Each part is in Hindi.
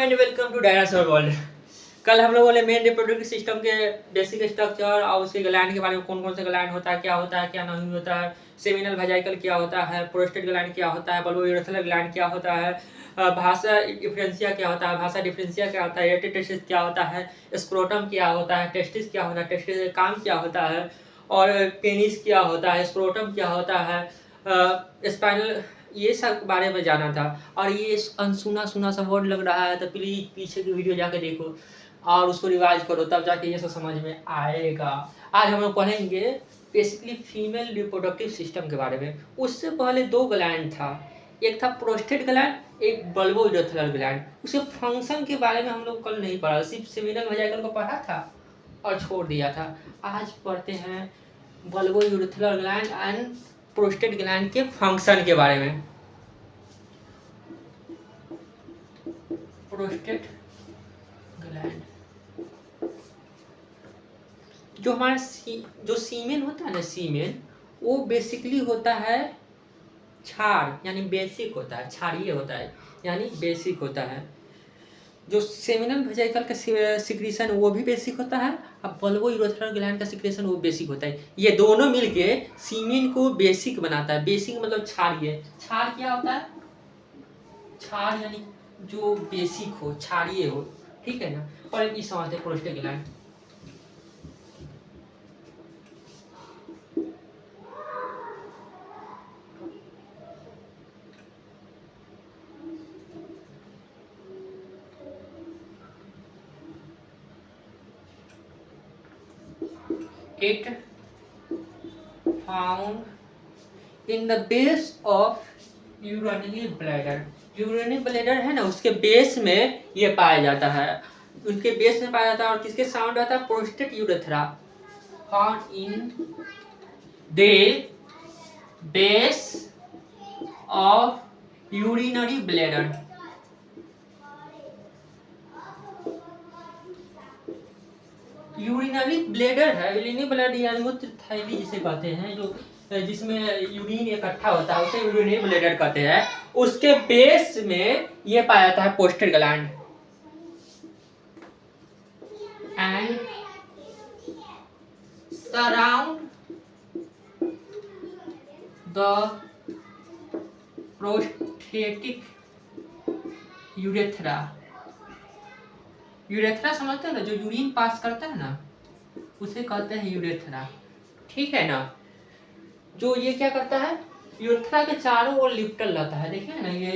And welcome to dinosaur world. कल हम लोगों ने मेन रिप्रोडक्टिव सिस्टम के बेसिक स्ट्रक्चर और उसके ग्लैंड के बारे में, कौन कौन से ग्लैंड होता है, क्या नहीं होता है, सेमिनल वेजाइकल क्या होता है, प्रोस्टेट ग्लैंड क्या होता है, बल्बोयूरेथ्रल ग्लैंड क्या होता है, भाषा डिफरेंशिया क्या होता है, भाषा डिफरेंशिया क्या होता है, एपिटेस्टिस क्या होता है, स्क्रोटम क्या होता है, टेस्टिस क्या होता है, टेस्टिस का काम क्या होता है, और पेनिस क्या होता है, स्क्रोटम क्या होता है, स्पाइनल, ये सब बारे में जाना था। और ये अनसुना सुना सा वर्ड लग रहा है तो प्लीज पीछे की वीडियो जाके देखो और उसको रिवाइज करो, तब जाके ये सब समझ में आएगा। आज हम लोग पढ़ेंगे बेसिकली फीमेल रिप्रोडक्टिव सिस्टम के बारे में। उससे पहले दो ग्लैंड था, एक था प्रोस्टेट ग्लैंड, एक बल्बोयूरेथ्रल ग्लैंड। उसके फंक्शन के बारे में हम लोग कल नहीं पढ़ा, सिर्फ सेमिनल वेजाइकल को पढ़ा था और छोड़ दिया था। आज पढ़ते हैं bulbourethral gland and prostate gland के फंक्शन के बारे में। प्रोस्टेट ग्लैंड जो हमारा जो सीमेन होता है ना, सीमेन वो बेसिकली होता है क्षार, यानी बेसिक होता है, क्षारीय होता है यानी बेसिक होता है। जो सेमिनल वेजाइकल का सिक्रीशन वो भी बेसिक होता है, और बल्बोयूरेथ्रल ग्लैंड का सिक्रीशन वो बेसिक होता है। ये दोनों मिलके सीमेन को बेसिक बनाता है। बेसिक मतलब क्षारीय। क्षार क्या होता है? क्षार यानी जो बेसिक हो, क्षारीय हो, ठीक है ना। और एक समझते हैं prostate gland. It found in the base of urinary bladder। Urinary bladder है ना, उसके बेस में ये पाया जाता है, उसके बेस में पाया जाता है। और किसके साउंड आता है? Prostate urethra. Found in the base of urinary bladder. Urinary bladder है, यूरिनरी ब्लैडर यानी मूत्र थैली जिसे कहते हैं, जो जिसमें यूरिन इकट्ठा होता है उसे यूरिनरी ब्लैडर कहते हैं। उसके बेस में ये पाया जाता है prostate gland. And surround the prostatic urethra. Urethra समझते हैं ना, जो यूरिन पास करता है ना, उसे कहते हैं यूरेथ्रा, ठीक है ना। जो ये क्या करता है, यूरेथ्रा के चारों ओर लिप्टल रहता है, देखिए ना, ये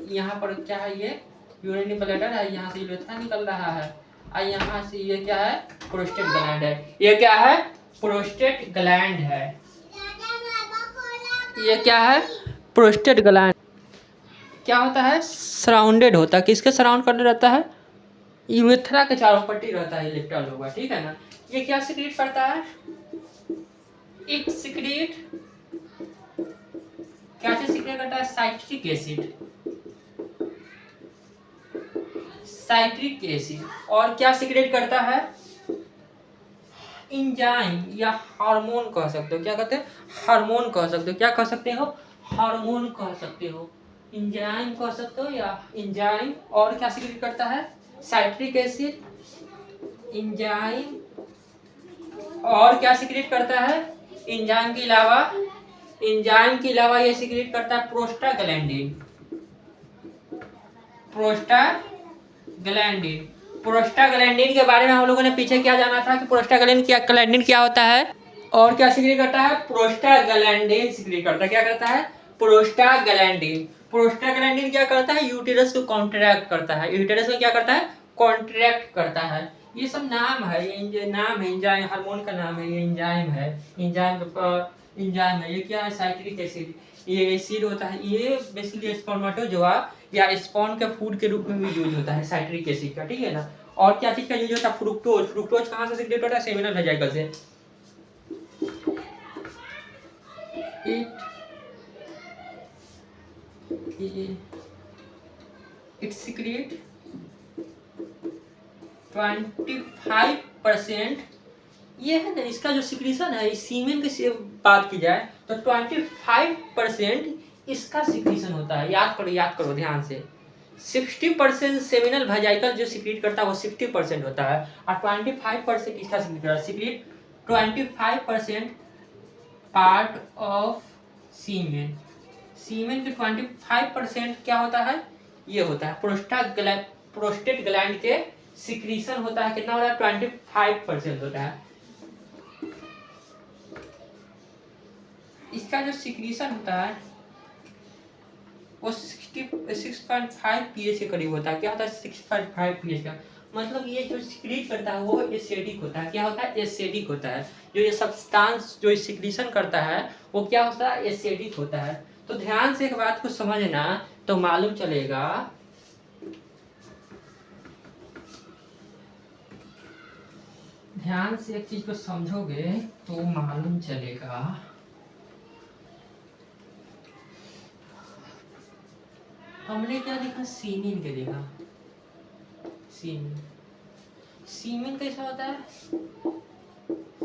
यहाँ पर क्या है, ये यूरिनरी ब्लैडर है, यहाँ से यूरेथ्रा निकल रहा है, और यहाँ से ये क्या है, प्रोस्टेट ग्लैंड है। ये क्या है? प्रोस्टेट ग्लैंड है। ये क्या है? प्रोस्टेट ग्लैंड क्या होता है? सराउंडेड होता है। किसके सराउंड करने रहता है? यूरेथ्रा के चारों पट्टी रहता है, लिप्टल होगा, ठीक है ना। ये क्या सिक्रीट करता है? इट सिक्रीट, क्या चीज सिक्रीट करता है? Citric acid. Citric acid. और क्या सिक्रीट करता है? इंजाइम या हार्मोन कह सकते हो। क्या कहते हैं? हार्मोन कह सकते हो। क्या कह सकते हो? हार्मोन कह सकते हो, इंजाइम कह सकते हो या इंजाइम। और क्या सिक्रीट करता है? Citric acid, enzyme. और क्या सिक्रीट करता है? इंजाइम के अलावा ये सिक्रीट करता है प्रोस्टाग्लैंडिन। प्रोस्टाग्लैंडिन के बारे में हम लोगों ने पीछे क्या जाना था कि प्रोस्टाग्लैंडिन क्या होता है और क्या सिक्रीट करता है? प्रोस्टाग्लैंडिन सिक्रीट करता है। क्या करता है? प्रोस्टाग्लैंडिन क्या करता है? यूटेरस को कॉन्ट्रैक्ट करता है। यूटेरस में क्या करता है? कॉन्ट्रैक्ट करता है। ये सब नाम है, ये नाम है, इंजाइम हार्मोन का नाम है, ये इंजाइम है, इंजाइम है। ये क्या है? Citric acid. ये एसिड होता है, ये बेसिकली स्पर्मेटोजोआ या स्पॉन के फूड के रूप में भी यूज होता है साइट्रिक एसिड का, ठीक है ना। और क्या चीज का यूज होता है? फ्रुक्टोज। फ्रुक्टोज कहाँ से सिक्रेट होता है? सेमिनल वेजाइकल से। It secrete 25%। ये है ना, इसका जो सिक्रीशन है, इस सीमेन की बात की जाए तो 25% इसका सिक्रीशन होता है। याद करो ध्यान से, 60% सेमिनल वेजाइकल जो सिक्रीट करता है वो 60% होता है, और 25% इसका सिक्रीट करता है। सिक्रीट 25% पार्ट ऑफ सीमेन। सीमेन के 25% क्या होता है, ये होता है प्रोस्टेट ग्लैंड के सिक्रीशन होता है। कितना होता है, 25% होता है। इसका जो सिक्रीशन होता है वो 6.5 pH के करीब होता है। क्या होता है, 6.5 pH का मतलब ये जो सिक्रीट करता है वो एसिडिक होता है। क्या होता है, एसिडिक होता है। जो ये सब्सटेंस जो सिक्रीशन करता है वो क्या होता है, एसिडिक होता है। तो ध्यान से एक बात को समझना तो मालूम चलेगा, ध्यान से एक चीज को समझोगे तो मालूम चलेगा। हमने क्या देखा, सीमेन के देखा। सीमेन, सीमेन कैसा होता है,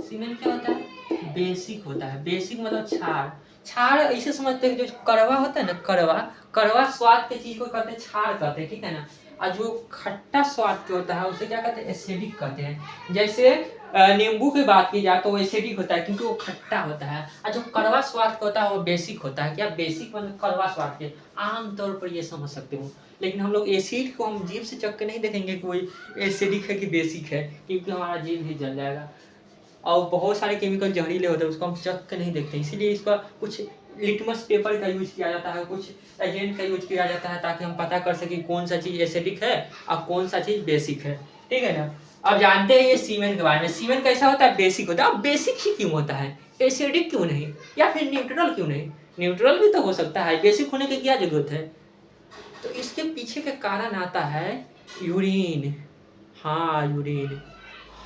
सीमेन क्या होता है, बेसिक होता है। बेसिक मतलब छाड़। छाड़ ऐसे समझते हैं, जो कड़वा होता है ना, कड़वा कड़वा स्वाद के चीज को कहते हैं छाड़ कहते हैं, ठीक है ना। और जो खट्टा स्वाद के होता है उसे क्या कहते हैं, एसिडिक कहते हैं। जैसे नींबू की बात की जाए तो वो एसिडिक होता है क्योंकि वो खट्टा होता है, और जो कड़वा स्वाद का होता है वो बेसिक होता है। क्या बेसिक मतलब कड़वा स्वाद के, आमतौर पर ये समझ सकते हो। लेकिन हम लोग एसिड को हम जीभ से चख के नहीं देखेंगे कोई एसिडिक है कि बेसिक है, क्योंकि हमारा जीभ भी जल जाएगा। और बहुत सारे केमिकल जहरीले होते हैं, उसको हम चख के नहीं देखते, इसीलिए इसका कुछ लिटमस पेपर का यूज किया जाता है, कुछ एजेंट का यूज किया जाता है, ताकि हम पता कर सकें कौन सा चीज़ एसिडिक है और कौन सा चीज़ बेसिक है, ठीक है ना। अब जानते हैं ये सीमेन के बारे में। सीमेन कैसा होता है, बेसिक होता है। अब बेसिक ही क्यों होता है, एसिडिक क्यों नहीं, या फिर न्यूट्रल क्यों नहीं। न्यूट्रल भी तो हो सकता है, बेसिक होने की क्या जरूरत है। तो इसके पीछे का कारण आता है यूरिन। हाँ, यूरिन।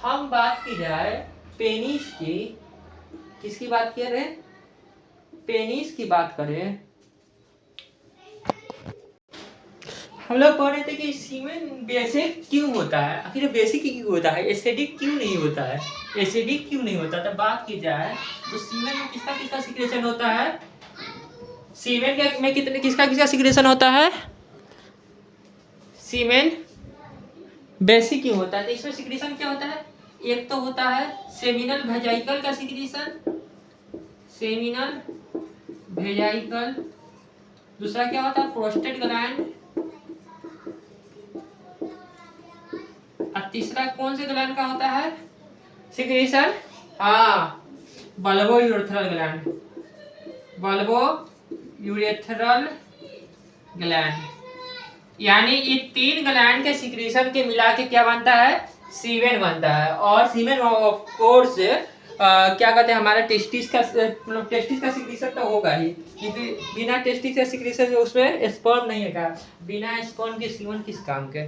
हम बात की जाए पेनिस की, किसकी बात कर रहे हैं, पेनिस की बात करें। हम लोग पढ़ रहे थे कि सीमेन बेसिक क्यों होता है, आखिर बेसिक क्यों होता है, एसिडिक क्यों नहीं होता है, एसिडिक क्यों नहीं होता। तो बात की जाए तो सीमेन में किसका किसका सिक्रेशन होता है, सीमेन में कितने किसका किसका सिक्रेशन होता है, सीमेन बेसिक क्यों होता है। तो इसमें सिक्रेशन क्या होता है, एक तो होता है सेमिनल वेजाइकल का सिक्रेशन, सेमिनल वेजाइकल। दूसरा क्या होता है, प्रोस्टेट ग्लैंड। और तीसरा कौन से ग्लैंड का होता है सिक्रेशन, हाँ, bulbo urethral gland, bulbo urethral gland. यानी ये तीन ग्लैंड के सिक्रेशन के मिला के क्या बनता है, सीमेन बनता है। और सीमेन ऑफ कोर्स क्या कहते हैं, हमारा टेस्टिस का मतलब टेस्टिस का सिक्रेशन तो होगा ही, क्योंकि बिना टेस्टिस का सिक्रेशन उसमें स्पर्म नहीं है। बिना स्पर्म के सीमेन किस काम के,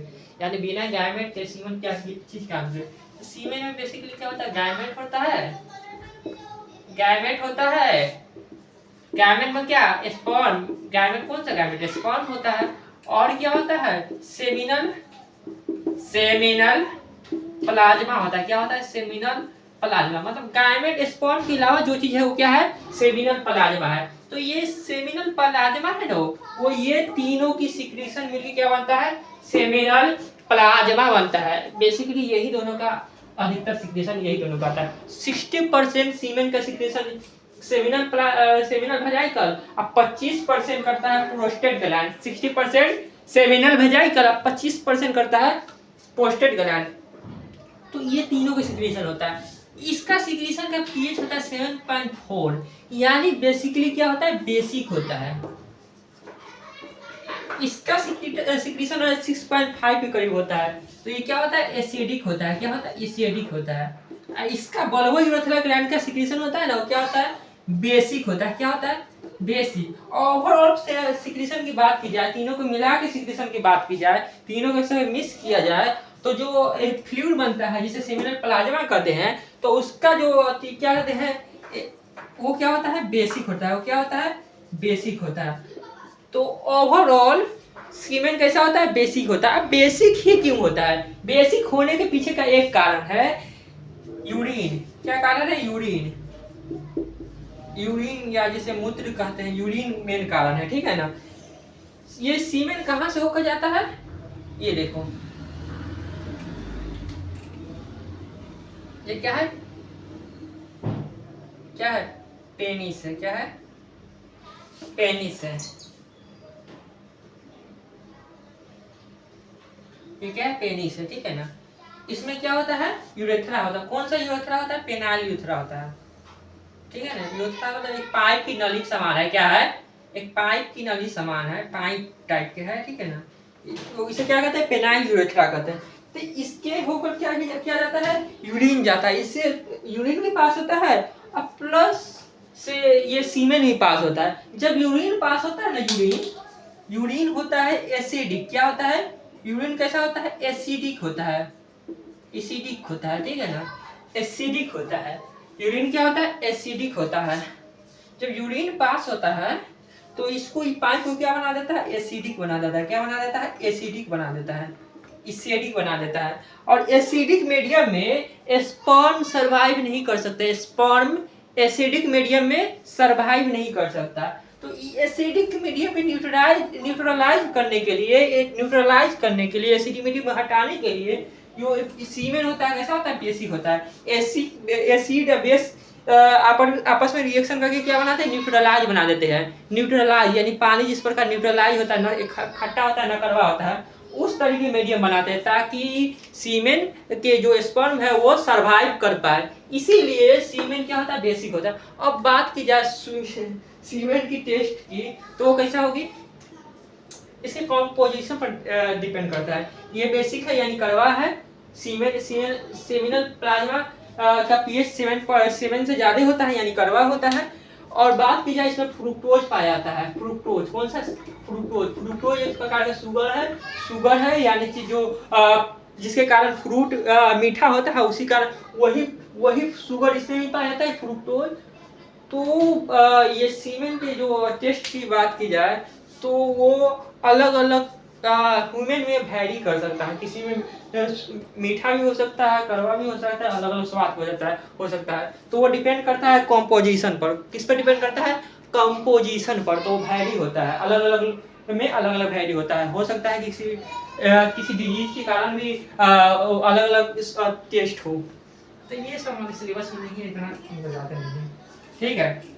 यानी बिना गैमेट के सीमेन क्या चीज काम के। सीमेन में बेसिकली क्या होता है, गैमेट होता है, गैमेट होता है। गैमेट में क्या, स्पर्म। गैमेट कौन सा गैमेट, स्पर्म होता है। और क्या होता है, सेमिनल, सेमिनल प्लाज्मा होता है। क्या होता है, सेमिनल प्लाज्मा। मतलब गैमेट स्पर्म के अलावा जो चीज है वो क्या है, सेमिनल प्लाज्मा है। तो ये सेमिनल प्लाज्मा है ना, वो ये तीनों की सिक्रेशन मिलकर क्या बनता है, सेमिनल प्लाज्मा बनता है। बेसिकली यही दोनों का अधिकतर सिक्रेशन यही दोनों का आता है। 60% सीमेन का सिक्रेशन सेमिनल सेमिनल वेजाइकल, अब 25% करता है प्रोस्टेट ग्लैंड। 60% सेमिनल वेजाइकल, अब 25% करता है प्रोस्टेट ग्लैंड। तो ये तीनों का सिक्रेशन होता है। इसका सिक्रेशन का पीएच होता है 7.4, यानी बेसिकली क्या होता है, बेसिक होता है। इसका सिक्रेशन 6.5 के करीब होता है। तो ये क्या होता है, एसिडिक होता है। क्या होता है, एसिडिक होता है। इसका बल्बो यूरेथ्रल ग्लैंड का सिक्रेशन होता है ना, वो क्या होता है, बेसिक होता है। क्या होता है, बेसिक। ओवरऑल सिक्रेशन की बात की जाए, तीनों को मिला के सिक्रेशन की बात की जाए, तीनों को सब मिक्स किया जाए, तो जो एक फ्लूइड बनता है जिसे सेमिनल प्लाज्मा कहते हैं, तो उसका जो क्या कहते हैं, वो क्या होता है, बेसिक होता है। वो क्या होता है, बेसिक होता है। तो ओवरऑल सीमेन कैसा होता है, बेसिक होता है। बेसिक ही क्यों होता है, बेसिक होने के पीछे का एक कारण है यूरिन। क्या कारण है, यूरिन। यूरिन या जिसे मूत्र कहते हैं, यूरिन मेन कारण है, ठीक है ना। ये सीमेन कहाँ से होकर जाता है, ये देखो, ये क्या है, क्या है, पेनिस है, क्या है, पेनिस है, ये क्या है, पेनिस है, ठीक है ना। इसमें क्या होता है, यूरेथ्रा होता है। कौन सा यूरेथ्रा होता है, पेनाइल यूरेथ्रा होता है, ठीक है ना। यूरेथ्रा मतलब एक पाइप की नली समान है, क्या है, एक पाइप की नली समान है, पाइप टाइप के है, ठीक है ना। तो इसे क्या कहते हैं, पेनाइल यूरेथ्रा कहते हैं। तो इसके होकर क्या किया जाता है, यूरिन जाता है, इससे यूरिन भी पास होता है और प्लस से ये सीमेन भी पास होता है। जब यूरिन पास होता है ना, यूरिन होता है एसिडिक, क्या होता है, यूरिन कैसा होता है, एसिडिक होता है, एसिडिक होता है, ठीक है ना, एसिडिक होता है। यूरिन क्या होता है, एसिडिक होता है। जब यूरिन पास होता है तो इसको पाइप को क्या बना देता है, एसिडिक बना देता है, क्या बना देता है, एसिडिक बना देता है, एसिडिक बना देता है। और एसिडिक मीडियम में स्पर्म सर्वाइव नहीं कर सकते, स्पर्म एसिडिक मीडियम में सर्वाइव नहीं कर सकता। तो एसिडिक मीडियम में न्यूट्रलाइज करने के लिए एसिडिक मीडियम हटाने के लिए जो सीमेन होता है कैसा होता है, बेसिक होता है। एसिड बेस आपस में रिएक्शन करके क्या बनाते हैं, न्यूट्रलाइज बना देते हैं। न्यूट्रलाइज यानी पानी जिस प्रकार न्यूट्रलाइज होता है, खट्टा होता है, न कड़वा होता है, उस तरीके मीडियम बनाते हैं ताकि सीमेन के जो स्पर्म है वो सरवाइव कर पाए। इसीलिए सीमेन क्या होता है, बेसिक होता है। अब बात की जाए सीमेन की टेस्ट की, तो वो कैसा होगी, इसके कॉम्पोजिशन पर डिपेंड करता है। ये बेसिक है यानी कड़वा है। सेमिनल प्लाज्मा का पीएच 7 से ज्यादा होता है यानी कड़वा होता है। और बात की जाए इसमें फ्रुक्टोज पाया जाता है। फ्रुक्टोज कौन सा, फ्रुक्टोज एक प्रकार का शुगर है यानी कि जो जिसके कारण फ्रूट मीठा होता है, उसी कारण वही शुगर इसमें भी पाया जाता है, फ्रुक्टोज। तो ये सीमेन के जो टेस्ट की बात की जाए तो वो अलग अलग ह्यूमन में वैरी कर सकता है। किसी में मीठा भी हो सकता है, कड़वा भी हो सकता है, अलग अलग स्वाद हो सकता है। तो वो डिपेंड करता है कॉम्पोजिशन पर। किस पर डिपेंड करता है, कंपोजिशन पर। तो वैरी होता है, अलग अलग में अलग अलग वैरी होता है। हो सकता है किसी डिजीज के कारण भी अलग अलग इसका टेस्ट हो। तो ये सब हमारे सिलेबस में नहीं है, इतना जाते नहीं है, ठीक है।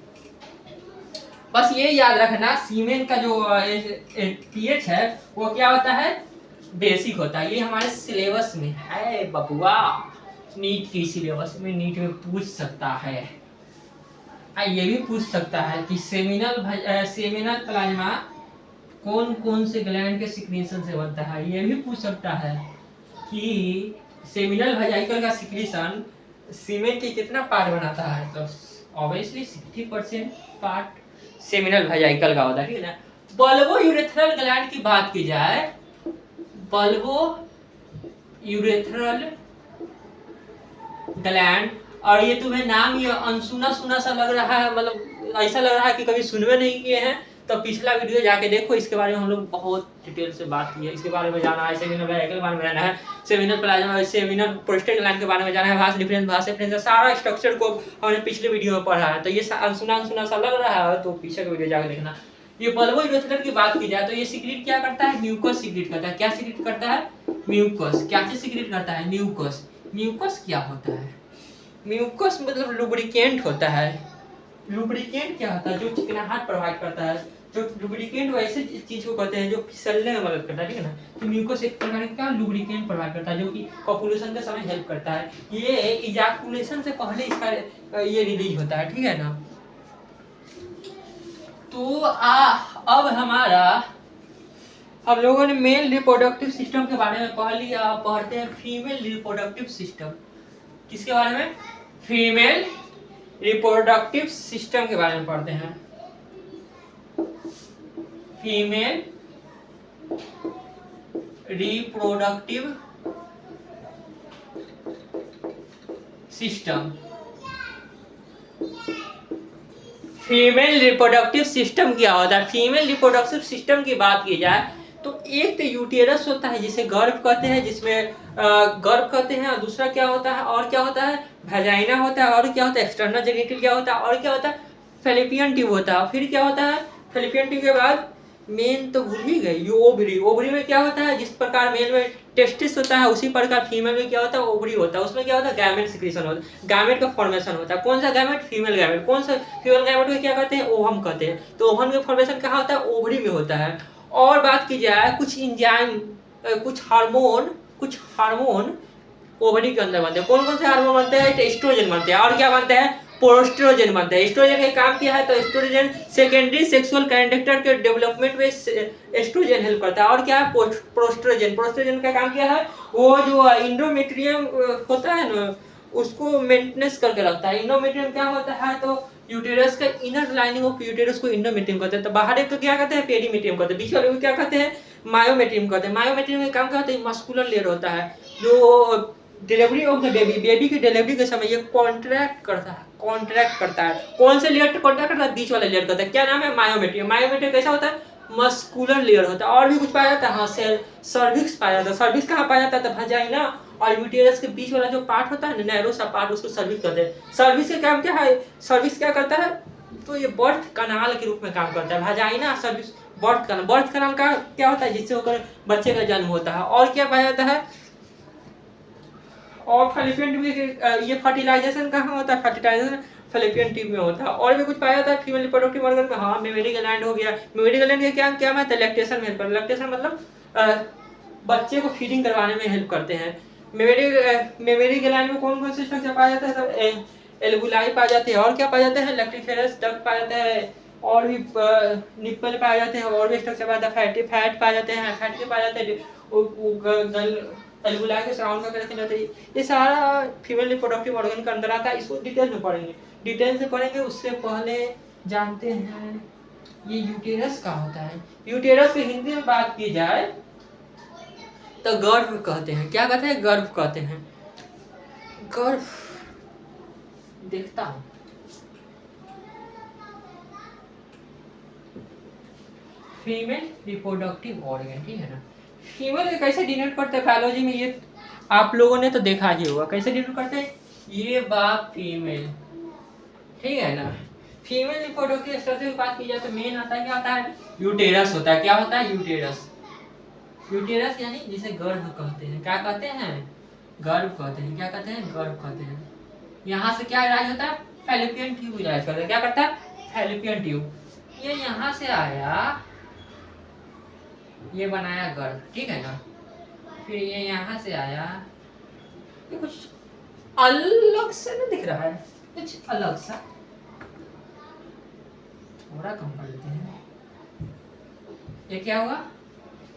बस ये याद रखना, सीमेन का जो पीएच है वो क्या होता है, बेसिक होता है। ये हमारे सिलेबस में है बबुआ, नीट की सिलेबस में नीट में पूछ सकता है। ये भी पूछ सकता है कि सेमिनल प्लाज्मा कौन कौन से ग्लैंड के सिक्रीशन से बनता है। ये भी पूछ सकता है कि सेमिनल वेजाइकल का सिक्रीशन सीमेन के कितना पार्ट बनाता है। तो ऑब्वियसली 60% पार्ट सेमिनल वेजाइकल का होता है, ठीक है ना। बल्बो यूरेथ्रल ग्लैंड की बात की जाए, बल्बो यूरेथ्रल ग्लैंड, और ये तुम्हें नाम ये अनसुना सुना सा लग रहा है, मतलब ऐसा लग रहा है कि कभी सुनवे नहीं किए हैं, तो पिछला वीडियो जाके देखो। इसके बारे में हम लोग बहुत डिटेल से बात की है। इसके बारे में जाना है, सेमिनल वेजाइकल के बारे में जाना है, seminal plasma, seminal prostate gland के बारे में जाना है, भास डिफरेंस सारा स्ट्रक्चर को हमने पिछले वीडियो में पढ़ा है। तो ये अनसुना सा लग रहा है तो पीछे का वीडियो जाकर देखना। ये बल्बो यूरेथ्रल की बात की जाए तो ये सिक्रीट क्या करता है, म्यूकस सिक्रीट करता है। क्या सिक्रीट करता है, म्यूकस। क्या चीज सिक्रीट करता है, म्यूकस। म्यूकस क्या होता है, म्यूकस मतलब लुब्रिकेंट होता है। लुब्रिकेंट क्या होता है, जो चिकनाहट प्रोवाइड करता है। जो लुब्रिकेंट वैसे चीज को कहते हैं जो फिसलने में मदद करता है, ठीक है ना। तो म्यूकस एक प्रकार का लुब्रिकेंट प्रोवाइड करता है जो कि पॉपुलेशन के समय हेल्प करता है। ये इजैकुलेशन से पहले इसका ये रिलीज होता है, ठीक है ना। तो अब हमारा हम लोगों ने मेल रिप्रोडक्टिव सिस्टम के बारे में पढ़ लिया। अब पढ़ते हैं फीमेल रिप्रोडक्टिव सिस्टम। किसके बारे में, फीमेल रिप्रोडक्टिव सिस्टम के बारे में पढ़ते हैं। Female reproductive system. Female reproductive system क्या होता है, फीमेल रिप्रोडक्टिव सिस्टम की बात की जाए तो एक तो यूटेरस होता है जिसे गर्भ कहते हैं, जिसमें गर्भ कहते हैं, और दूसरा क्या होता है, और क्या होता है, वेजाइना होता है, और क्या होता है, एक्सटर्नल जेनिटल क्या होता है, और क्या होता है, फैलोपियन ट्यूब होता है। फिर क्या होता है, फैलोपियन ट्यूब के बाद मेन तो भूल ही गए, ये ओवरी। ओवरी में क्या होता है, जिस प्रकार मेल में टेस्टिस होता है उसी प्रकार फीमेल में क्या होता है, ओवरी होता है। उसमें क्या होता है, गैमेट सिक्रीशन होता है, गैमेट का फॉर्मेशन होता है। कौन सा गैमेट, फीमेल गैमेट। कौन सा फीमेल गैमेट को क्या कहते हैं, ओवम कहते हैं। तो ओवम का फॉर्मेशन कहाँ होता है, ओवरी में होता है। और बात की जाए कुछ इंजाइम, कुछ हार्मोन ओवरी के अंदर बनते हैं। कौन कौन से हार्मोन बनते हैं, एस्ट्रोजन बनते हैं, और क्या बनते हैं, प्रोस्ट्रोजन बनते हैं। एस्ट्रोजन का काम क्या है, तो एस्ट्रोजन सेकेंडरी सेक्सुअल कैरेक्टर के डेवलपमेंट में एस्ट्रोजन हेल्प करता है। और क्या है, प्रोस्ट्रोजन। प्रोस्ट्रोजन का काम क्या है, वो जो इंडोमेट्रियम होता है ना, उसको मेंटेनेंस करके रखता है। इंडोमेट्रियम क्या होता है, तो यूटेरस का इनर लाइनिंग ऑफ यूटेरस को इंडोमेट्रियम कहते हैं। तो बाहर एक को क्या कहते हैं, पेरीमेट्रियम कहते हैं। बीच वाले को क्या कहते हैं, मायोमेट्रियम कहते हैं। मायोमेट्रियम का काम क्या होता है, मस्कुलर लेयर होता है, जो डिलीवरी ऑफ द बेबी की डिलीवरी के समय ये कॉन्ट्रैक्ट करता है। कौन से लेयर कॉन्ट्रैक्ट करता है, बीच वाला लेयर करता है। क्या नाम है, मायोमेट्रियम। मायोमेट्रियम कैसा होता है, मस्कुलर लेयर होता है। और भी कुछ पाया जाता है, हाँ, सर्विक्स पाया जाता है। सर्विक्स कहाँ पाया जाता है, तो वजाइना और यूटेरस के बीच वाला जो पार्ट होता है, नैरो सा पार्ट, उसको सर्विक्स कहते हैं। सर्विक्स का काम क्या है, सर्विक्स क्या करता है, तो ये बर्थ कनाल के रूप में काम करता है। वजाइना सर्विक्स, बर्थ कनाल का क्या होता है, जिससे होकर बच्चे का जन्म होता है। और क्या पाया जाता है, और फैलोपियन ट्यूब, ये फर्टिलाइजेशन कहाँ होता है, फर्टिलाइजेशन फैलोपियन ट्यूब में होता है। और भी कुछ पाया जाता है फीमेल रिप्रोडक्टिव ऑर्गन में, हाँ, मेमोरी ग्लैंड हो गया। मेमोरी ग्लैंड का क्या क्या है, लैक्टेशन में हेल्प करता है। लैक्टेशन मतलब बच्चे को फीडिंग करवाने में हेल्प करते हैं। मेमोरी ग्लैंड में कौन कौन से स्ट्रक्चर पाया जाता है, सब एल्बुलाई पाया जाते हैं। और क्या पाया जाता है, लैक्टिफेरस डक्ट पाया जाता है। और भी निप्पल पाए जाते हैं। और भी स्ट्रक्चर पाया जाता है, फैट पाए जाते हैं, फैट के पाए जाते हैं, एल्बुलाई के सराउंड करके रखे जाते हैं। ये सारा फीमेल रिप्रोडक्टिव ऑर्गन के अंदर आता है। इसको डिटेल में पढ़ेंगे, डिटेल से पढ़ेंगे। उससे पहले जानते हैं ये यूटेरस का होता है। यूटेरस की हिंदी में बात की जाए तो गर्भ कहते हैं। क्या कहते हैं, गर्भ कहते हैं। गर्भ देखता हूँ, फीमेल रिप्रोडक्टिव ऑर्गन, ठीक है ना। फीमेल कैसे डिनोट करते हैं बायोलॉजी में, ये आप लोगों ने तो देखा ही होगा। कैसे डिनोट करते हैं, ये बात फीमेल, ठीक है ना। फीमेल रिप्रोडक्टिव स्ट्रक्चर की बात की जाए तो मेन आता है, क्या आता है, यूटेरस होता है। क्या होता है, यूटेरस। यूटेरस यानी जिसे गर्भ कहते हैं। क्या कहते हैं, गर्भ कहते हैं। क्या कहते हैं, गर्भ कहते हैं। यहाँ से क्या इलाज होता है, फैलोपियन ट्यूब इलाज करता है। क्या करता है, फैलोपियन ट्यूब। ये यहाँ से आया, ये बनाया गर्भ, ठीक है ना। फिर ये यहाँ से आया, ये कुछ अलग से नहीं दिख रहा है, कुछ अलग सा, थोड़ा कम कर लेते हैं। ये क्या हुआ,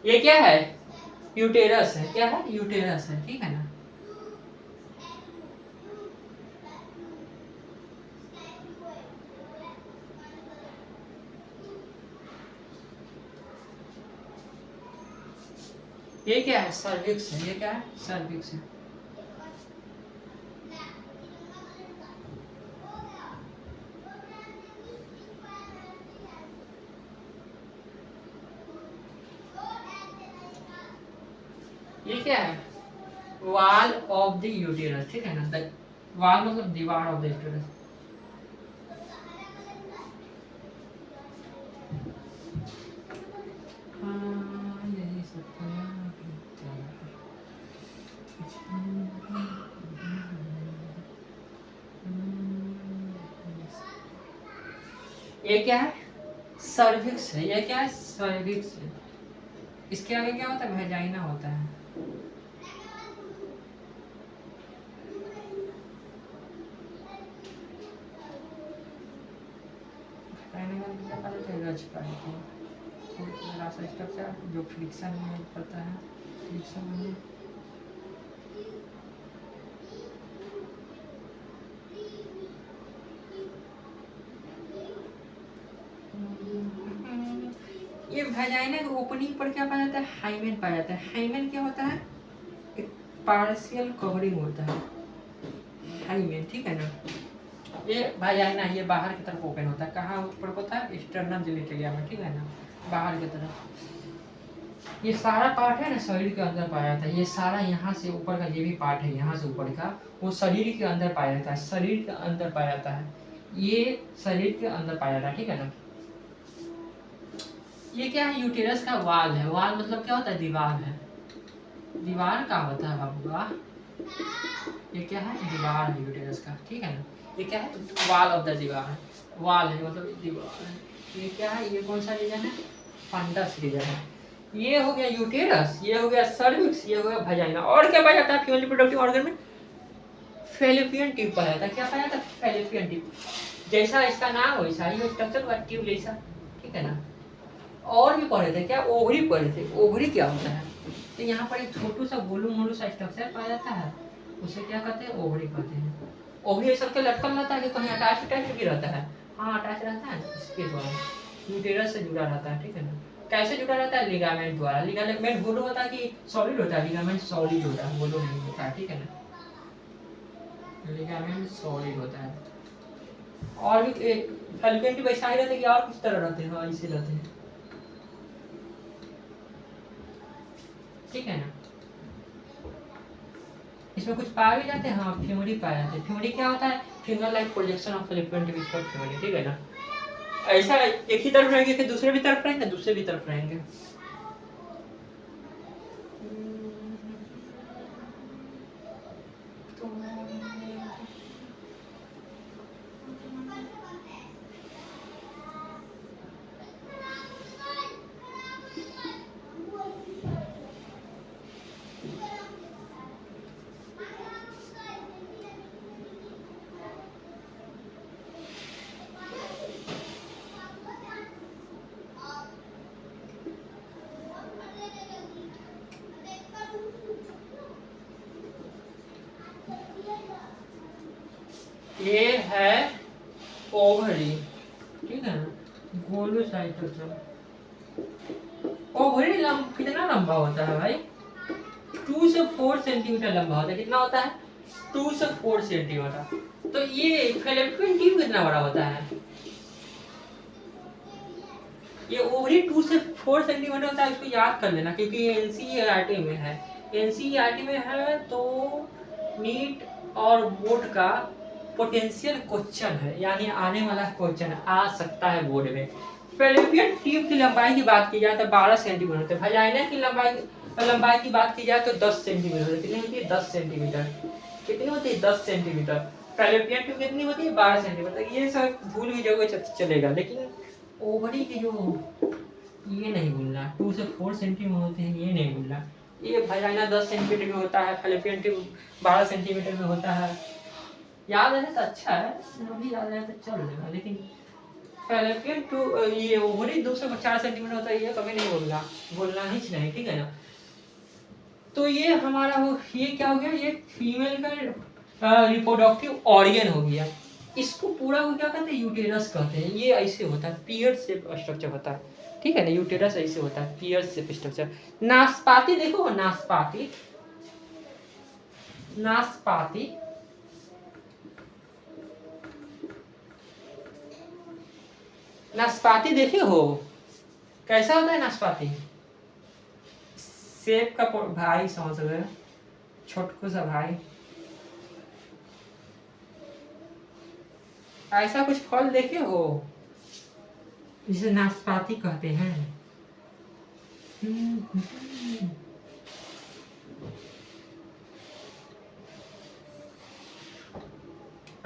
ये क्या है, यूटेरस है। क्या है, यूटेरस है, ठीक है ना। ये क्या है, सर्विक्स है। ये क्या है, सर्विक्स है। ये क्या है, वॉल ऑफ द यूटेरस, ठीक है ना। वॉल मतलब दीवार ऑफ द यूटेरस। यही सब था। ये क्या है, सर्विक्स है। ये क्या है, सर्विक्स है। इसके आगे क्या होता है, वेजाइना होता है। स्ट्रक्चर जो फ्रिक्शन में पड़ता है, फ्रिक्शन में ये वेजाइना के ओपनिंग पर क्या पाया जाता है, हाइमेन पाया जाता है। हाइमेन क्या होता है, एक पार्शियल कवरिंग होता है, हाइमेन, ठीक है ना। ये वेजाइना, ये बाहर की तरफ ओपन होता है। कहाँ ऊपर होता है, एक्सटर्नल जेनिटलिया में, ठीक है ना, बाहर की तरफ। ये सारा पार्ट है ना शरीर के अंदर पाया जाता है। ये सारा यहाँ से ऊपर का ये भी पार्ट है, यहाँ से ऊपर का, वो शरीर के अंदर पाया जाता है। शरीर के अंदर पाया जाता है, ये शरीर के अंदर पाया जाता है, ठीक है ना। ये क्या है, यूटेरस का वाल है। वाल मतलब क्या होता है, दीवार है। दीवार का होता है बाबूआ, ये क्या है, दीवार है यूटेरस का, ठीक है ना। ये क्या है, वाल ऑफ द दीवार, वाल है मतलब दीवार है। ये क्या है, ये कौन सा रीजन है, फंडस रीजन है। ये हो गया यूटेरस, ये हो गया सर्विक्स, ये हो गया वजाइना। और क्या पाया जाता है फीमेल रिप्रोडक्टिव ऑर्गन में, फैलोपियन ट्यूब पाया जाता है। क्या पाया जाता है, फैलोपियन ट्यूब। जैसा इसका नाम वैसा ही स्ट्रक्चर हुआ, ट्यूब जैसा, ठीक है ना। और भी पढ़े थे क्या, ओवरी पढ़े थे। ओवरी क्या होता है, तो यहाँ पर एक छोटू सा गोलू मोलू सा स्ट्रक्चर पाया जाता है, उसे क्या कहते हैं, ओवरी कहते हैं। ओवरी ऐसा के लटकल रहता है कि कहीं अटैच भी रहता है, हाँ अटैच रहता है, इसके द्वारा यूटेरस से जुड़ा रहता है, ठीक है ना। कैसे जुड़ा रहता है, लिगामेंट द्वारा। लिगामेंट गोलू होता है कि सॉलिड होता है, लिगामेंट सॉलिड होता है, गोलू नहीं होता है, ठीक है ना। लिगामेंट सॉलिड होता है। और भी फैलोपियन वैसा ही रहते हैं कि और किस तरह रहते हैं, ऐसे रहते हैं, ठीक है ना। इसमें कुछ पाए भी जाते हैं, हाँ फ्यूमरी पाए जाते हैं। फ्यूमरी क्या होता है, finger like projection of Fallopian tube is called fimbriae, ठीक है ना। ऐसा एक ही तरफ रहेंगे, फिर दूसरे भी तरफ रहेंगे, दूसरे भी तरफ रहेंगे। ये है ओवरी, ठीक है ना, गोलू साइटोसोम। ओवरी कितना लंबा होता है भाई, 2 से 4 सेंटीमीटर लंबा होता है। कितना होता है, 2 से 4 सेंटीमीटर। तो ये फैलोपियन ट्यूब कितना बड़ा होता है, ये ओवरी 2 से 4 सेंटीमीटर होता है। इसको याद कर लेना क्योंकि ये एनसीईआरटी में है। एनसीईआरटी में है तो नीट और बोर्ड का पोटेंशियल क्वेश्चन है, यानी आने वाला क्वेश्चन आ सकता है बोर्ड में। फैलोपियन ट्यूब की लंबाई की बात की जाए तो 12 सेंटीमीटर, वजाइना की लंबाई की बात की जाए तो 10 सेंटीमीटर। कितनी होती है, 10 सेंटीमीटर। कितनी होती है, 10 सेंटीमीटर। फैलोपियन ट्यूब कितनी होती है, 12 सेंटीमीटर। ये सब भूल भी जाओगे चलेगा, लेकिन ओवरी की जो ये नहीं भूलना, 2 से 4 सेंटीमीटर होते हैं, ये नहीं भूलना। ये वजाइना 10 सेंटीमीटर में होता है, फैलोपियन ट्यूब 12 सेंटीमीटर में होता है। याद है तो अच्छा है, नहीं याद है तो चल देगा, लेकिन फैलोपियन ट्यूब ये ओवरी 2 से 4 सेंटीमीटर होता है, ये कभी नहीं बोलना ही नहीं, ठीक है ना। तो ये हमारा ये क्या हो गया, ये फीमेल का रिप्रोडक्टिव ऑर्गन हो गया। इसको पूरा को क्या कहते हैं, यूटेरस कहते हैं। ये ऐसे होता है, पियर शेप स्ट्रक्चर होता है, ठीक है ना। यूटेरस ऐसे होता है, पियर शेप स्ट्रक्चर। नाशपाती देखो, नाशपाती नाशपाती देखे हो, कैसा होता है नाशपाती, सेब का भाई समझ रहे, छोटकू सा भाई। ऐसा कुछ फल देखे हो जिसे नाशपाती कहते हैं।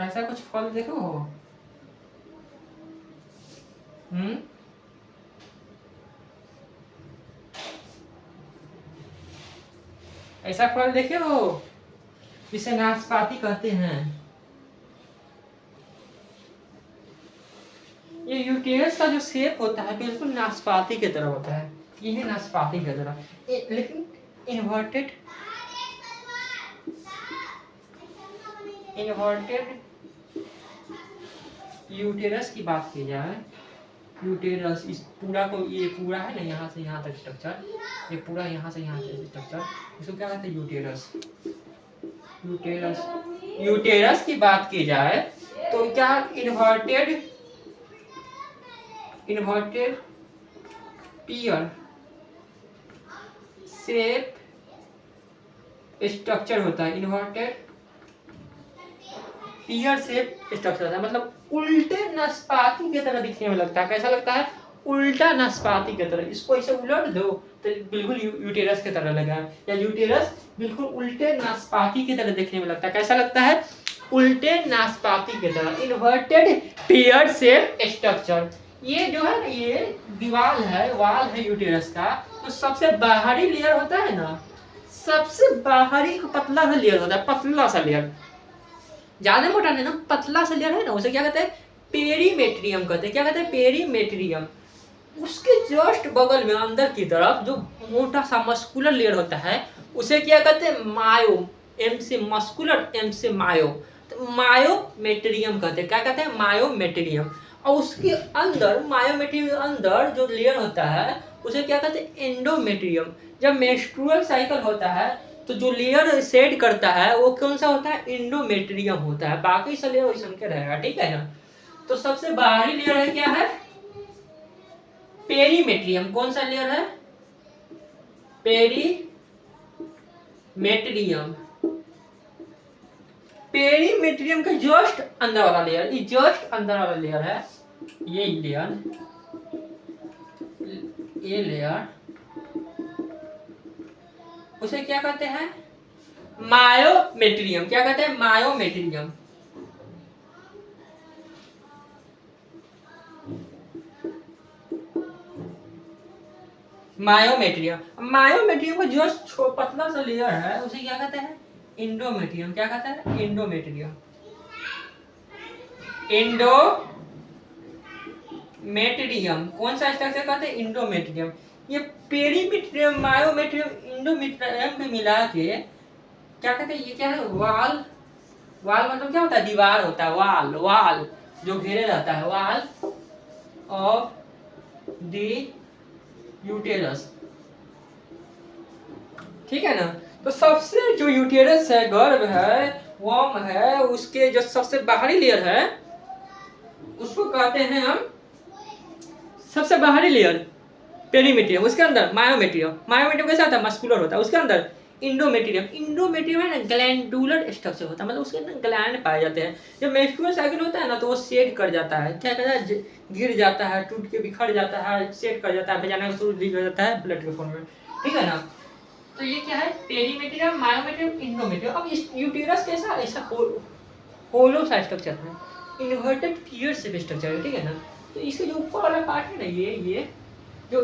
ऐसा कुछ फल देखो हो, ऐसा फल देखे हो जिसे नाशपाती कहते हैं। ये यूटेरस का जो शेप होता है बिल्कुल नाशपाती की तरह होता है, ये है नाशपाती की तरह, लेकिन इन्वर्टेड यूटेरस की बात की जाए, यूटेरस इस पूरा को, ये पूरा है ना यहाँ से यहाँ तक स्ट्रक्चर, ये पूरा यहाँ से यहाँ तक स्ट्रक्चर, इसको क्या कहते हैं, यूटेरस की बात की जाए तो क्या इन्वर्टेड पियर शेप स्ट्रक्चर होता है। इन्वर्टेड पियर शेप स्ट्रक्चर होता है, मतलब उल्टे नाशपाती की तरह दिखने में लगता है। कैसा लगता है, उल्टा नाशपाती की तरह, इसको ऐसे उलट दो तो बिल्कुल यूटेरस की तरह लगा, या यूटेरस बिल्कुल उल्टे नाशपाती की तरह देखने में लगता है। कैसा लगता है? उल्टे नाशपाती की तरह, इन्वर्टेड पियर शेप स्ट्रक्चर। ये जो है ना, ये दीवार है, वाल है यूटेरस का, तो सबसे बाहरी लेयर होता है ना, सबसे बाहरी पतला सा लेयर होता है, पतला सा लेयर, ज्यादा मोटा नहीं ना, पतला सा लेयर है ना, उसे क्या कहते हैं? पेरीमेट्रियम कहते हैं। क्या कहते हैं? पेरीमेट्रियम। उसके जस्ट बगल में अंदर की तरफ जो मोटा सा मस्कुलर लेयर होता है, उसे क्या कहते हैं? मायो। एम से मस्कुलर, एम से मायो, तो मायोमेट्रियम कहते हैं। क्या कहते हैं? मायोमेट्रियम। और उसके अंदर, मायोमेट्रियम के अंदर जो लेयर होता है उसे क्या कहते हैं? एंडोमेट्रियम। जब मेंस्ट्रुअल साइकिल होता है तो जो लेयर सेट करता है वो कौन सा होता है? एंडोमेट्रियम होता है। बाकी सब लेयर वैसे के रहेगा, ठीक है ना। तो सबसे बाहरी लेयर है, क्या है? पेरीमेट्रियम। कौन सा लेयर है? पेरीमेट्रियम। पेरीमेट्रियम का जस्ट अंदर वाला लेयर, ये जस्ट अंदर वाला लेयर है, ये लेयर, ये लेयर, उसे क्या कहते हैं? मायोमेट्रियम। क्या कहते हैं? मायोमेट्रियम। मायोमेट्रियम। मायोमेट्रियम का जस्ट पतला सा लेयर है, उसे क्या कहते हैं? एंडोमेट्रियम। क्या कहता है? एंडोमेट्रियम। एंडोमेट्रियम। कौन सा स्ट्रक्चर कहते हैं? एंडोमेट्रियम। ये पेरीमेट्रियम, मायोमेट्रियम, एंडोमेट्रियम में मिला के क्या कहते हैं? ये क्या है? वाल। वाल मतलब क्या होता है? दीवार होता है, वाल, वाल जो घेरे रहता है, वाल ऑफ द यूटेरस, ठीक है ना। तो सबसे जो यूटेरस है, गर्भ है, वॉर्म है, उसके जो सबसे बाहरी लेयर है उसको कहते हैं हम, सबसे बाहरी लेयर पेरीमेट्रियम, उसके अंदर मायोमेट्रियम। मायोमेट्रियम कैसा होता है? मस्कुलर होता है। उसके अंदर इंडोमेट्रियम। इंडोमेट्रियम है ना, ग्लैंडुलर स्ट्रक्चर होता है, मतलब उसके अंदर ग्लैंड पाए जाते हैं। जब मेंस्ट्रुअल साइकिल होता है ना तो वो सेट कर जाता है, क्या कहता है? गिर जाता है, टूट के बिखर जाता है, सेट कर जाता है, वजाइना का सूरज गिर जाता है ब्लड के फॉर्म में, ठीक है ना। तो ये क्या है? Perimetrium, myometrium, endometrium. अब इस यूटेरस कैसा? ऐसा होलो सा स्ट्रक्चर है, इन्वर्टेड पियर शेप स्ट्रक्चर है, ठीक है ना। तो इसके जो ऊपर वाला पार्ट है ना, ये जो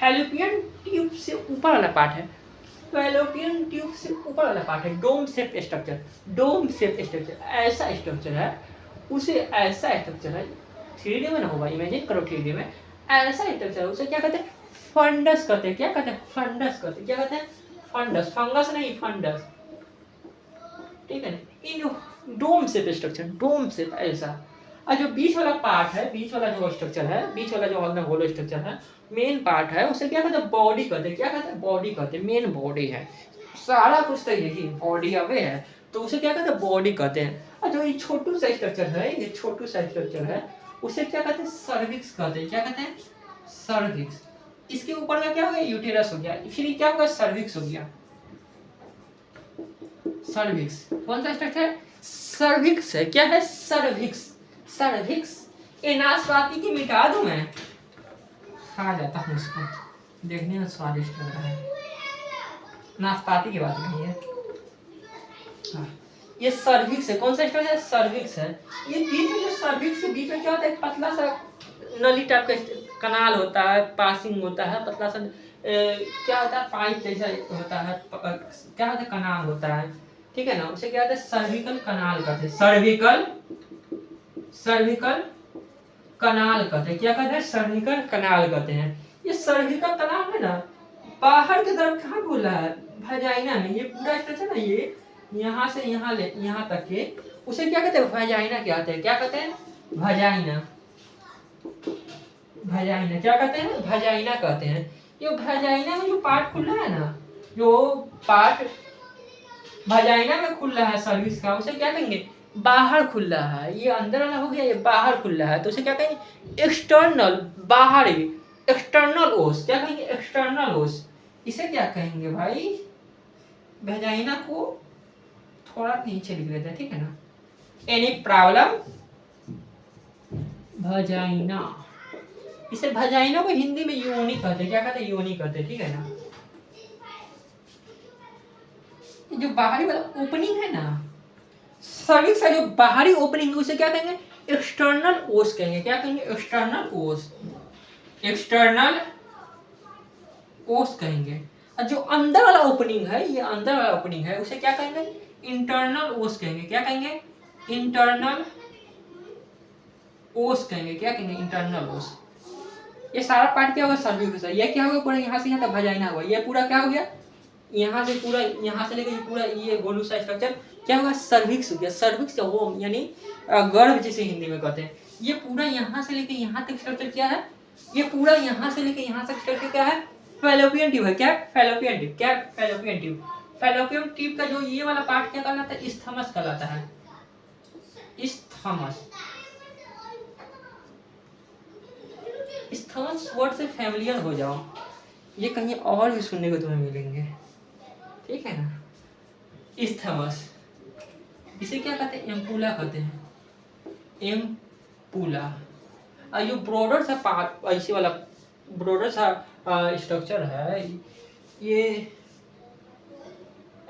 फैलोपियन ट्यूब से ऊपर वाला पार्ट है, फैलोपियन ट्यूब से ऊपर वाला पार्ट है, dome shape structure. Dome shape structure ऐसा स्ट्रक्चर है, उसे ऐसा स्ट्रक्चर है, 3D में ना होगा, इमेजिन करो 3D में ऐसा स्ट्रक्चर है, उसे क्या कहते हैं? फंडस कहते हैं। क्या कहते हैं? फंडस कहते हैं। क्या कहते हैं? फंडस। फंगस नहीं, फंडस, ठीक है ना। In dome shape structure, dome shape ऐसा। और जो बीच वाला पार्ट है, बीच वाला जो स्ट्रक्चर है, बीच वाला जो अंदर होलो स्ट्रक्चर है, मेन पार्ट है, उसे क्या कहते हैं? बॉडी कहते हैं। क्या कहते हैं? बॉडी कहते हैं। मेन बॉडी है, सारा कुछ तो यही बॉडी अवे है, तो उसे क्या कहते हैं? बॉडी कहते हैं। और जो ये छोटू सा स्ट्रक्चर है, ये छोटू सा स्ट्रक्चर है, उसे क्या कहते हैं? सर्विक्स कहते हैं। क्या कहते हैं? सर्विक्स। इसके ऊपर का क्या हो गया? यूटेरस हो गया, फिर क्या होगा? सर्विक्स हो गया। सर्विक्स कौन सा स्ट्रक्चर है? सर्विक्स है। क्या है? सर्विक्स। सर्विक्स। ये नाशपाती की मिटा दूं मैं, खा जाता हूँ इसको, देखने में स्वादिष्ट लग रहा है। नाशपाती की बात नहीं है। हाँ। ये सर्विक्स है। कौन सा स्ट्रक्चर है? सर्विक्स है। ये बीच में, जो सर्विक्स के बीच में क्या होता है? पतला सा नली टाइप का कनाल होता है, पासिंग होता है, पतला सा क्या होता है? पाइप जैसा होता है, क्या होता है? कनाल होता है, ठीक है ना। उसे क्या होता है? सर्विकल कनाल कहते हैं। सर्विकल, सर्विकल कनाल कहते हैं। क्या कहते हैं? सर्विकल कनाल कहते हैं। ये सर्विकल कनाल है ना, बाहर की तरफ कहाँ खुला है? वजाइना में। ये पूरा स्ट्रक्चर ना, ये यहाँ से यहाँ तक के, उसे क्या कहते हैं? वजाइना कहते हैं। क्या कहते हैं? वजाइना। वजाइना क्या कहते हैं? वजाइना कहते हैं। ये वजाइना में जो पार्ट खुला है ना, जो पार्ट वजाइना में खुल रहा है सर्विस का, उसे क्या कहेंगे? बाहर खुल रहा है। ये अंदर वाला हो गया, ये बाहर खुल रहा है, तो उसे क्या कहेंगे? एक्सटर्नल, बाहरी, एक्सटर्नल ओस। क्या कहेंगे? एक्सटर्नल ओस। इसे क्या कहेंगे भाई? वजाइना को थोड़ा नीचे लिख देते हैं, ठीक है ना। Any problem? वजाइना इसे वजाइना को हिंदी में योनि कहते हैं। क्या कहते हैं? योनि कहते हैं, ठीक है ना। जो बाहरी वाला ओपनिंग है ना, सर्विक्स का जो बाहरी ओपनिंग है उसे क्या कहेंगे? एक्सटर्नल ओस कहेंगे। क्या कहेंगे? एक्सटर्नल ओस, एक्सटर्नल ओस कहेंगे। और जो अंदर वाला ओपनिंग है, ये अंदर वाला ओपनिंग है, उसे क्या कहेंगे? इंटरनल ओस कहेंगे। क्या कहेंगे? इंटरनल ओस कहेंगे। क्या कहेंगे? इंटरनल ओस। ये सारा पार्ट क्या होगा? सर्विक्स है। ये क्या होगा? पूरा यहाँ से यहाँ तक वजाइना हुआ। ये पूरा क्या हो गया? यहाँ से पूरा, यहाँ से लेकर पूरा ये गोलू सा स्ट्रक्चर क्या होगा? सर्विक्स हो गया। सर्विक्स का वो यानी गर्भ जिसे हिंदी में कहते हैं। ये पूरा यहाँ से लेकर यहाँ तक स्ट्रक्चर क्या है? ये पूरा यहाँ से लेकर यहाँ तक स्ट्रक्चर क्या है? फैलोपियन ट्यूब है। क्या? Fallopian tube. क्या? Fallopian tube. फैलोपियन ट्यूब का जो ये वाला पार्ट क्या कहलाता है? इस्थमस कहलाता है। इस्थमस। इस्थमस वर्ड से फैमिलियर हो जाओ, ये कहीं और भी सुनने को तुम्हें मिलेंगे, ठीक है ना। इस्थमस, इसे क्या कहते हैं? एम्पुला कहते हैं। एम्पुला। और जो ब्रॉडर सा पार्ट, ऐसे वाला ब्रॉडर सा स्ट्रक्चर है, ये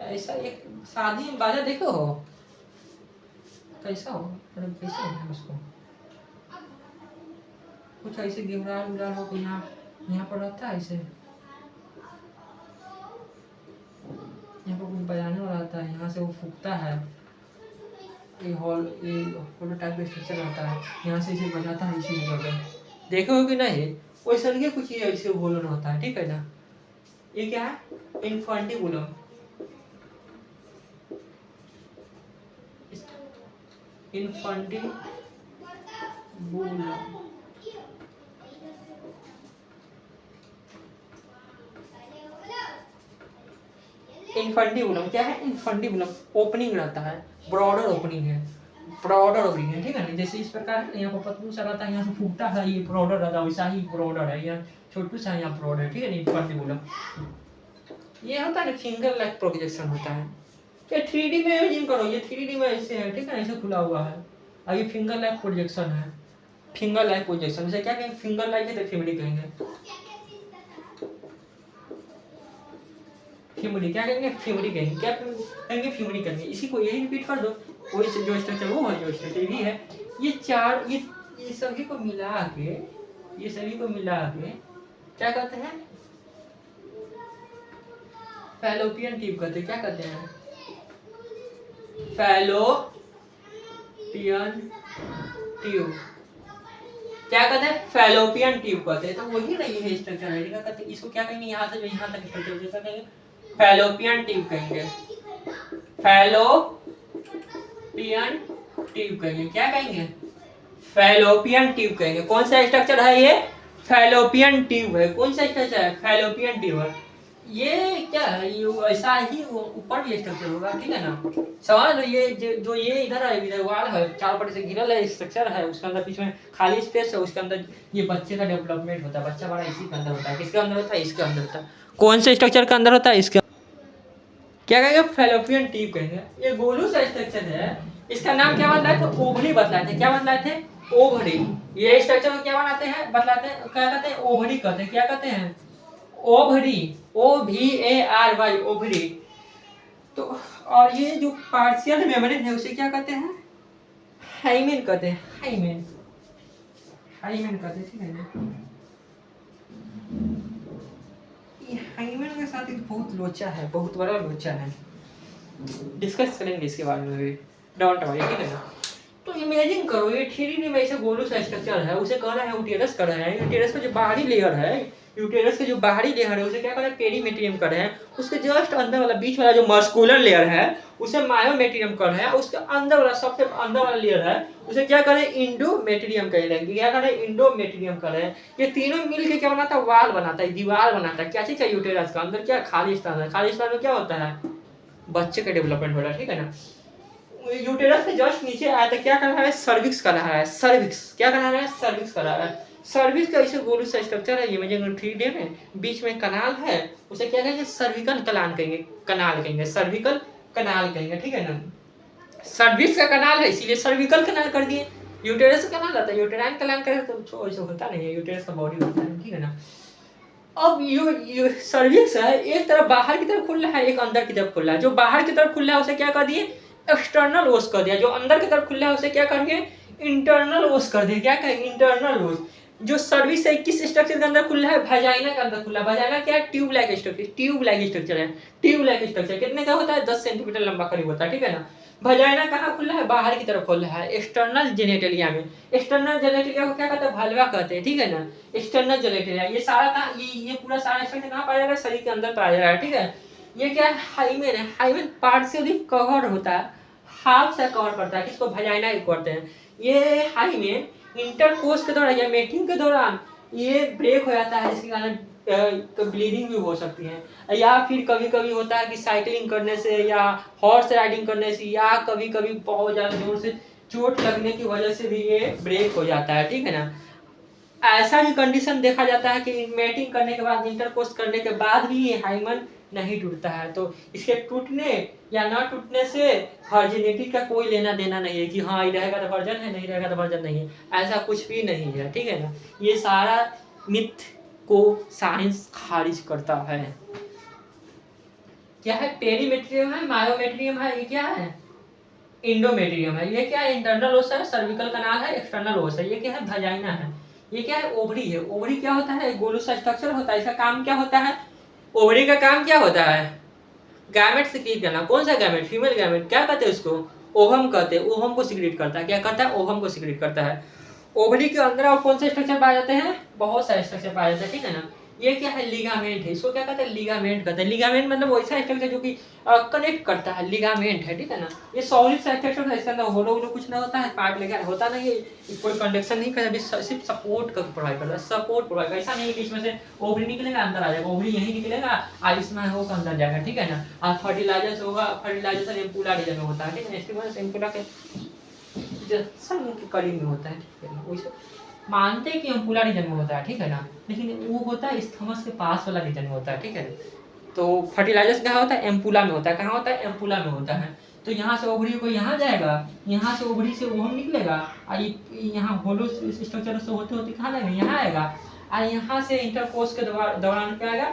ऐसा एक शादी में बाजा देखो हो कैसा हो, मतलब कैसे है उसको, कुछ ऐसे गिमरान उमरान हो, यहाँ पर रहता है ऐसे, यहाँ पर कुछ बजाने वाला रहता है, यहाँ से वो फूकता है, ये हॉल टाइप का स्ट्रक्चर रहता है, यहाँ से इसे बजाता है इसी जगह पे, देखो कि नहीं वैसे लगे कुछ ये ऐसे होलन होता है, ठीक है ना। ये क्या है? इन्फंटिबुलम। इन्फंटिबुलम, इन्फंटिबुलम क्या है? इन्फंटिबुलम ओपनिंग रहता है, ब्रॉडर ओपनिंग है, ब्रॉडर ओपनिंग है, ठीक है ना। जैसे इस प्रकार है, यहाँ पर पतलू सा रहता है, यहाँ से फूटता है, ये ब्रॉडर रहता है, वैसा ही ब्रॉडर है, यहाँ छोटू सा यहाँ ब्रॉडर है, ठीक है ना। इन्फंटिबुलम ये होता है ना, फिंगर लाइक प्रोजेक्शन होता है। ये 3D में इमेजिन करो, ये 3D में ऐसे है, ठीक है, ऐसे खुला हुआ है, और ये फिंगर लाइक प्रोजेक्शन है। फिंगर लाइक प्रोजेक्शन से क्या कहेंगे? फिंगर लाइक है तो फिमरी कहेंगे। फिमरी क्या कहेंगे? फिमरी कहेंगे। क्या कहेंगे? फिमरी कहेंगे। इसी को यही रिपीट कर दो, वही से जो स्ट्रक्चर वो है, जो स्ट्रक्चर भी है, ये चार, ये सभी को मिला के, ये सभी को मिला के क्या कहते हैं? फैलोपियन ट्यूब कहते हैं। क्या कहते हैं? Fallopian tube. क्या कहते हैं? फैलोपियन ट्यूब कहते हैं। तो वही नहीं है स्ट्रक्चर है, क्या कहते हैं? इसको क्या कहेंगे? यहाँ से जो यहाँ तक स्ट्रक्चर क्या कहेंगे? फैलोपियन ट्यूब कहेंगे। फैलोपियन ट्यूब कहेंगे। क्या कहेंगे? फैलोपियन ट्यूब कहेंगे। कौन सा स्ट्रक्चर है ये? फैलोपियन ट्यूब है। कौन सा स्ट्रक्चर है? फैलोपियन ट्यूब है। ये क्या है? ये ऐसा ही ऊपर भी स्ट्रक्चर होगा, ठीक है ना। सवाल ये जो ये इधर है, इधर वाल है, चार पट्टी से घिरल है, स्ट्रक्चर है, उसके अंदर बीच में खाली स्पेस है, उसके अंदर ये बच्चे का डेवलपमेंट होता है। बच्चा बड़ा इसी के अंदर होता है। किसके अंदर होता है? इसके अंदर होता है। कौन से स्ट्रक्चर के अंदर होता है? इसके। क्या कहेंगे? फैलोपियन ट्यूब कहेंगे। ये गोलू सा स्ट्रक्चर है, इसका नाम क्या बतलाए थे? ओवरी बतलाए थे। क्या बतलाए थे? ओवरी। ये स्ट्रक्चर को क्या बनाते हैं? बतलाते हैं, क्या कहते हैं? ओवरी कहते हैं। क्या कहते हैं? ओवरी। OVARY, ovary. तो और ये जो पार्शियल मेम्ब्रेन है उसे क्या कहते हैं? हाइमेन कहते हैं। हाइमेन, हाइमेन कहते हैं, ठीक है ना। ये हाइमेन के साथ एक बहुत लोचा है, बहुत बड़ा लोचा है, डिस्कस करेंगे इसके बारे में भी, डोंट वरी, ठीक है ना। तो इमेजिन करो, ये 3D में ऐसे गोलू सा स्ट्रक्चर है, उसे कह रहा है यूटेरस कर रहे हैं। यूटेरस का जो बाहरी लेयर है, यूटेरस के जो बाहरी लेयर है उसे क्या कर रहे हैं? पेरीमेट्रियम कर रहे हैं। उसके जस्ट अंदर वाला, बीच वाला जो मस्कुलर लेयर है उसे मायोमेट्रियम कर रहे हैं। उसके अंदर वाला, सबसे अंदर वाला लेयर है उसे क्या करें? इंडोमेट्रियम कह रहे हैं। क्या करें? इंडोमेट्रियम कर रहे हैं। ये तीनों मिलके क्या बनाता है? वाल बनाता है, दीवार बनाता है। क्या चीज है? यूटेरस का अंदर क्या? खाली स्थान है। खाली स्थान में क्या होता है? बच्चे का डेवलपमेंट हो रहा है, ठीक है ना। यूटेरस से जस्ट नीचे आया था, क्या कर रहा है? सर्विक्स कर रहा है। सर्विक्स क्या कर रहा है? सर्विक्स कर रहा है। सर्विक्स का ऐसे गोलू सा स्ट्रक्चर है, इमेजिन 3D में, बीच में कनाल है, उसे क्या कहेंगे? सर्विकल कनाल कहेंगे। कनाल कहेंगे, सर्विकल कनाल कहेंगे, ठीक है ना। सर्विक्स का कनाल है इसीलिए सर्विकल कनाल कर दिए। यूटेरस का कनाल आता है, यूटेराइन कनाल का तो ऐसा होता नहीं है, यूटेरस का बॉडी होता है, ठीक है ना। अब यू सर्विक्स है, एक तरफ बाहर की तरफ खुल रहा है, एक अंदर की तरफ खुल रहा है। जो बाहर की तरफ खुल रहा है उसे क्या कर दिए, एक्सटर्नल ओस कर दिया। जो अंदर की तरफ खुल रहा है उसे क्या कर दिए, इंटरनल ओस कर दिया। क्या कहें, इंटरनल ओस। जो सर्विस है किस स्ट्रक्चर के अंदर खुल रहा है, वजाइना के अंदर खुल रहा है। वजाइना क्या है, tube like structure, tube like structure है। ट्यूब लाइक स्ट्रक्चर कितने का होता है, 10 सेंटीमीटर लंबा करीब होता है, ठीक है ना। वजाइना कहाँ खुल रहा है, बाहर की तरफ खुल रहा है, एक्सटर्नल जेनेटेलिया में। एक्सटर्नल जेनेटेलिया को क्या कहते हैं, भालवा कहते हैं, ठीक है ना। एक्सटर्नल जेनेटेलिया, ये सारा का ये पूरा सारा स्ट्रक्चर कहाँ पाया जाएगा, शरीर के अंदर पाया जाएगा, ठीक है। ये क्या है, हाइमेन है। हाइमेन पार्शियली कवर होता है, हाफ से कवर करता है, किसको, वजाइना को करते हैं। ये हाइमेन इंटरकोर्स के दौरान या मेटिंग के दौरान ये ब्रेक हो जाता है, जिसके कारण तो ब्लीडिंग भी हो सकती है। या फिर कभी कभी होता है कि साइकिलिंग करने से या हॉर्स राइडिंग करने से या कभी कभी बहुत ज़्यादा जोर से चोट लगने की वजह से भी ये ब्रेक हो जाता है, ठीक है ना। ऐसा भी कंडीशन देखा जाता है कि मेटिंग करने के बाद, इंटरकोर्स करने के बाद भी ये हाइमन नहीं टूटता है। तो इसके टूटने या ना टूटने से वर्जिनिटी का कोई लेना देना नहीं है कि हाँ ये रहेगा तो वर्जन है, नहीं रहेगा तो वर्जन नहीं है, ऐसा कुछ भी नहीं है, ठीक है ना। ये सारा मिथ को साइंस खारिज करता है। क्या है, पेरीमेट्रियम है, मायोमेट्रियम है, ये क्या है, इंडोमेट्रियम है। ये क्या है, इंटरनल ओस है, सर्विकल कनाल है, एक्सटर्नल ओस है। ये क्या है, वजाइना है। ये क्या है, ओवरी है। ओवरी क्या होता है, गोलू सा स्ट्रक्चर होता है। इसका काम क्या होता है, ओवरी का काम क्या होता है, गैमेट सिक्रीट करना। कौन सा गैमेट, फीमेल गैमेट। क्या कहते हैं उसको, ओवम कहते हैं। ओवम को सिक्रीट करता है। क्या करता है, ओवम को सिक्रीट करता है। ओवरी के अंदर और कौन से स्ट्रक्चर पाए जाते हैं, बहुत सारे स्ट्रक्चर पाए जाते हैं, ठीक है ना। ये क्या है, लिगामेंट है। इसको क्या कहते हैं, लिगामेंट कहते हैं। लिगामेंट मतलब वैसा स्ट्रक्चर जो कि कनेक्ट करता है, लिगामेंट है, ठीक है ना। ये सॉलिड सा स्ट्रक्चर है, इसके अंदर होलो कुछ ना होता है, पार्ट लेकर होता नहीं है, कोई कंडक्शन नहीं करता, सिर्फ सपोर्ट का प्रोवाइड करता है, सपोर्ट प्रोवाइड। ऐसा नहीं है कि इसमें से ओवरी निकलेगा अंदर आ जाएगा, ओवरी यही निकलेगा और इसमें होगा अंदर जाएगा, ठीक है ना। और फर्टिलाइजर होगा, फर्टिलाइजेशन एम्पुला रीजन में होता है, ठीक है। इसके बाद एम्पुला के जंक्शन के करीब में होता है, ठीक है ना। वैसे मानते हैं कि एम्पुला रीजन में होता है, ठीक है ना, लेकिन वो होता है स्थमस के पास वाला रीजन में होता है, ठीक है। तो फर्टिलाइजर्स कहाँ होता है, एम्पुला में होता है। कहाँ होता है, एम्पुला में होता है। तो यहाँ से ओवरी को यहाँ जाएगा, यहाँ से ओवरी से ओवम निकलेगा और यहाँ होलो स्ट्रक्चर से होते होते कहाँ जाएगा, यहाँ आएगा। और यहाँ से इंटरकोर्स के दौरान क्या आएगा,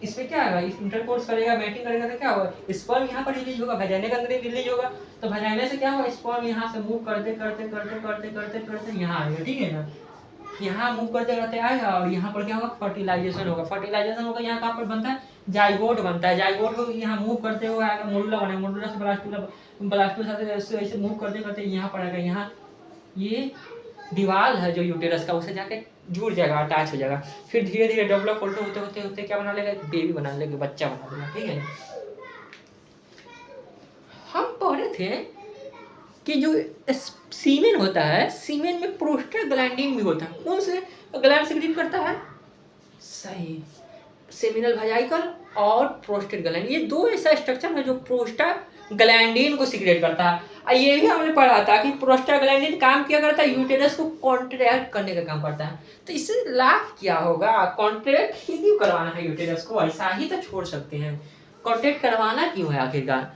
इसमें क्या आएगा, इस इंटरकोर्स करेगा, मैटिंग करेगा तो क्या होगा, स्पर्म यहाँ पर रिलीज होगा, वजाइना के अंदर रिलीज होगा। तो वजाइना से क्या होगा, स्पर्म यहाँ से मूव करते करते करते करते करते करते यहाँ आएगा, ठीक है ना। यहाँ मूव करते करते आएगा और यहाँ पर क्या होगा, फर्टिलाइजेशन होगा। फर्टिलाइजेशन होगा, यहाँ कहाँ पर बनता है, जाइगोट बनता है। जाइगोट को यहाँ मूव करते हुए आएगा, मोडुला बनेगा, मोडुला से ब्लास्टुला, ब्लास्टुला से ऐसे मूव करते करते यहाँ पर आएगा। यहाँ ये दीवार है जो यूटेरस का, उसे जाके जुड़ जाएगा, अटैच हो जाएगा। फिर धीरे धीरे डेवलप होते होते होते होते क्या बना लेगा, बेबी बना लेगा, बच्चा बना लेगा, ठीक है। हम पढ़े थे कि जो सीमेन होता है, सीमेन में प्रोस्टाग्लैंडिन भी होता है। कौन से ग्लैंड सिक्रीट करता है, सही, सेमिनल वेजाइकल और प्रोस्टेटग्लैंड। ये दो ऐसा स्ट्रक्चर है जो प्रोस्टाग्लैंडिन को सिक्रेट करता है। और ये भी हमने पढ़ा था कि प्रोस्टाग्लैंडिन काम क्या करता है, यूटेरस को कॉन्ट्रैक्ट करने का काम करता है। तो इससे लाभ क्या होगा, कॉन्ट्रैक्ट ही क्यों करवाना है यूटेरस को, ऐसा ही तो छोड़ सकते हैं, कॉन्ट्रैक्ट करवाना क्यों है आखिरकार।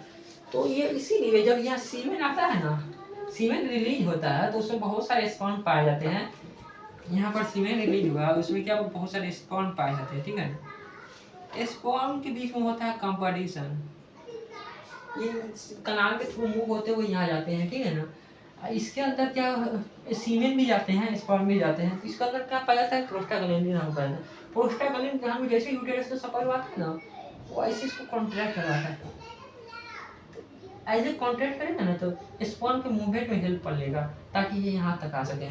तो ये इसीलिए जब यहाँ सीमेन आता है ना, सीमेन रिलीज होता है तो उसमें बहुत सारे स्पर्म पाए जाते हैं। यहाँ पर सीमेन रिलीज हुआ, उसमें क्या बहुत सारे स्पर्म पाए जाते हैं, ठीक है। स्पर्म के बीच में होता है कंपटीशन, ये कनाल के थ्रू मूव होते हुए यहाँ जाते हैं, ठीक है ना। इसके अंदर क्या, सीमेन भी जाते हैं, स्पर्म भी जाते हैं। इसके अंदर क्या पाया जाता है, प्रोस्टाग्लैंडिन नाम पाया जाता है। प्रोस्टाग्लैंडिन हम जैसे यूटेरस से सफर हुआ था ना, वो ऐसे इसको कॉन्ट्रैक्ट करवाता है। ऐसे कॉन्ट्रैक्ट करेगा ना तो स्पर्म के मूवमेंट में हेल्प कर लेगा, ताकि ये यहाँ तक आ सके।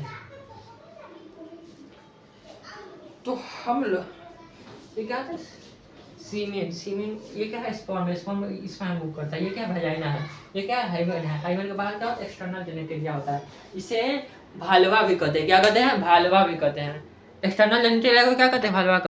तो हम लोग ये क्या था, सीमेन, सीमेन ये क्या है, स्पर्म, स्पर्म इसमें मूव करता है। ये क्या है, वजाइना है। ये क्या है, हाइमेन है। हाइमेन के बाहर क्या होता है, एक्सटर्नल जेनेटेलिया होता है। इसे भालवा भी कहते हैं, क्या कहते हैं, भालवा भी कहते हैं। एक्सटर्नल जेनेटेलिया को क्या कहते हैं, भालवा।